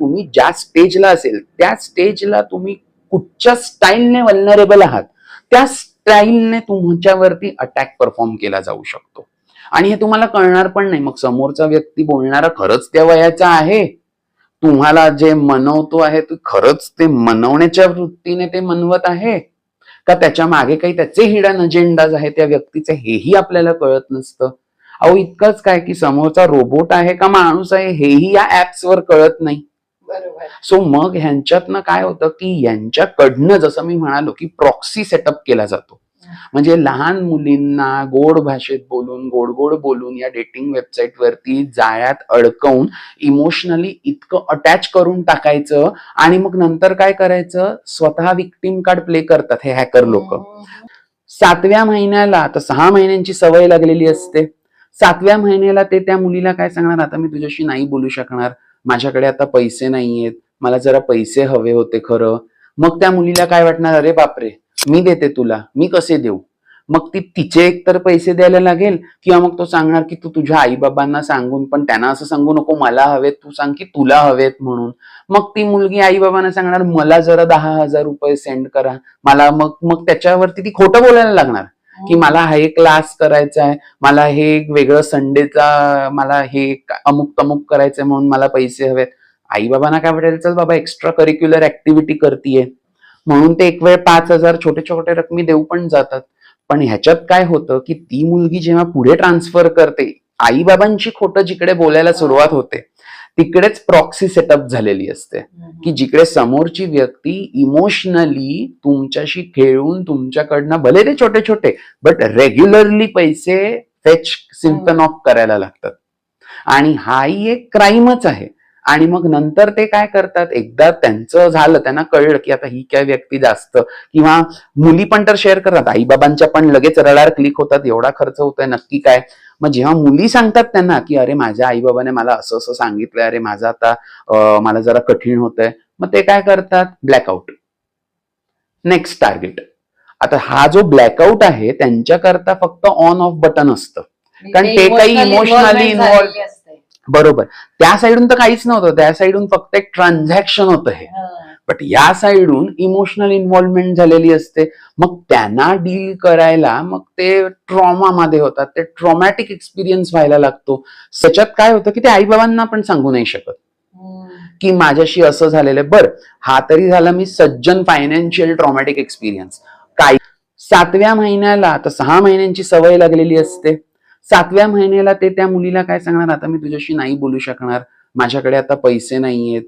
तुम्ही ज्या स्टेजला असेल त्या स्टेजला तुम्ही कुठच्या स्टाईलने वल्नरेबल आहात त्या स्टाईलने तुमच्यावरती अटॅक परफॉर्म केला जाऊ शकतो आणि हे तुम्हाला कळणार पण नाही. मग समोरचा व्यक्ती बोलणारा खरंच त्या वयाचा आहे, तुम्हाला जे मनवतो आहे ते खरंच ते मनवण्याच्या वृत्तीने ते मनवत आहे का त्याच्या मागे काही त्याचे हिडन अजेंडाज आहे त्या व्यक्तीचे, हेही आपल्याला कळत नसतं. अहो इतकंच काय की समोरचा रोबोट आहे का माणूस आहे हेही या ऍप्स वर कळत नाही. सो मग ह्यांच्यातनं काय होतं की यांच्याकडनं जसं मी म्हणालो की प्रॉक्सी सेटअप केला जातो. म्हणजे लहान मुलींना गोड भाषेत बोलून गोड गोड बोलून या डेटिंग वेबसाईट वरती जाळ्यात अडकवून इमोशनली इतकं अटॅच करून टाकायचं आणि मग नंतर काय करायचं, स्वतः विक्टिम कार्ड प्ले करतात हे हॅकर लोक. 7व्या महिन्याला, आता 6 महिन्यांची सवय लागलेली असते, 7व्या महिन्याला ते त्या मुलीला काय सांगणार, आता मी तुझ्याशी नाही बोलू शकणार, माझ्याकडे आता पैसे नाहीयेत, मला जरा पैसे हवे होते खरं. मग त्या मुलीला काय वाटणार, अरे बापरे मी देते तुला, मी कसे देऊ. मग ती तिचे एकतर पैसे द्यायला लागेल किंवा मग तो सांगणार की तू तुझ्या आईबाबांना सांगून, पण त्यांना असं सांगू नको मला हवेत, तू सांग की तुला हवेत म्हणून. मग ती मुलगी आईबाबांना सांगणार मला जरा 10,000 रुपये सेंड करा मला. मग मग त्याच्यावरती ती खोटं बोलायला लागणार की मला हा एक क्लास करायचा आहे, मला हे एक वेगळं संडेचा मला हे अमुक तमुक करायचंय म्हणून मला पैसे हवेत. आई बाबांना काय वाटेल, चल बाबा एक्स्ट्रा करिक्युलर ऍक्टिव्हिटी करतीये म्हणून ते एक वेळ 5,000 छोटे छोटे रकमी देऊ पण जातात. पण ह्याच्यात काय होतं की ती मुलगी जेव्हा पुढे ट्रान्सफर करते, आई बाबांची खोटं जिकडे बोलायला सुरुवात होते तिकडेच प्रॉक्सी सेटअप झालेली असते की जिकडे समोरची व्यक्ती इमोशनली तुमच्याशी खेळून तुमच्याकडनं भले ते छोटे छोटे बट रेग्युलरली पैसे फेच सिम्पन ऑफ करायला लागतात. आणि हाही एक क्राईमच आहे. आणि मग नंतर ते काय करतात, एकदा त्यांचं झालं, त्यांना कळलं की आता ही काय व्यक्ती जास्त, किंवा मुली पण तर शेअर करतात, आई बाबांच्या पण लगेच रडार क्लिक होतात, एवढा खर्च होतोय नक्की काय. मग जेव्हा मुली सांगतात त्यांना की अरे माझ्या आई बाबाने मला असं असं सांगितलंय, अरे माझं आता मला जरा कठीण होतंय, मग ते काय करतात, ब्लॅकआउट, नेक्स्ट टार्गेट. आता हा जो ब्लॅकआउट आहे त्यांच्याकरता फक्त ऑन ऑफ बटन असतं, कारण ते काही इमोशनली इन्व्हॉल्व, बरोबर, त्या साईडून तर काहीच नव्हतं, त्या साईडून फक्त एक ट्रान्झॅक्शन होतं हे. बट या साईडून इमोशनल इन्व्हॉल्वमेंट झालेली असते. मग त्यांना डील करायला मग ते ट्रॉमा मध्ये होतात, ते ट्रॉमॅटिक एक्सपिरियन्स व्हायला लागतो. त्याच्यात काय होतं की ते आई बाबांना पण सांगू नाही शकत की माझ्याशी असं झालेलं. बरं, हा तरी झाला मी सज्जन फायनान्शियल ट्रॉमॅटिक एक्सपिरियन्स. काय 7व्या महिन्याला, आता 6 महिन्यांची सवय लागलेली असते, 7व्या महिन्याला ते त्या मुलीला काय सांगणार, आता मी तुझ्याशी नाही बोलू शकणार, माझ्याकडे आता पैसे नाहीयेत,